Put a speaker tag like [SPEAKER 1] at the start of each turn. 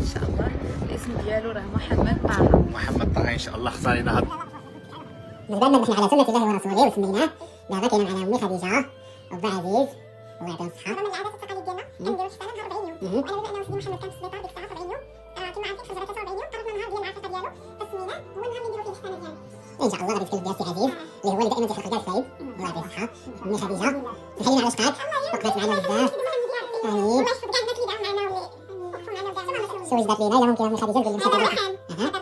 [SPEAKER 1] ان شاء الله. الاسم ديالو راه محمد طه.
[SPEAKER 2] محمد طه ان شاء الله اختارينا هذا.
[SPEAKER 3] نزلنا نحن على سنة الله ورسوله وسميناه. دابا كاين معنا امي خديجة وبا عزيز الله يعطيهم الصحة.
[SPEAKER 4] من العادات والتقاليد ديالنا كنديرو شي سنه 40 يوم، وانا بما انه سيدي محمد كان في السبيطار ديك الساعه 70 يوم، كما عرفتي خرج 43 يوم، قررنا النهار ديال العقيقه ديالو فسميناه هو النهار اللي نديرو فيه الحسنه ديالنا.
[SPEAKER 3] ان شاء الله غادي تكلف بها السي عزيز اللي هو اللي دائما تيحقق كاع الفايد الله يعطيه الصحة. امي خديجة تحيينا على شقاك وقفات معنا بزاف.
[SPEAKER 4] الله يحفظ كاع الناس اللي دعوا معنا واللي وقفوا معنا ودعوا.
[SPEAKER 3] شو وجدت لينا الا ممكن امي خديجة تقول لنا شي حاجة.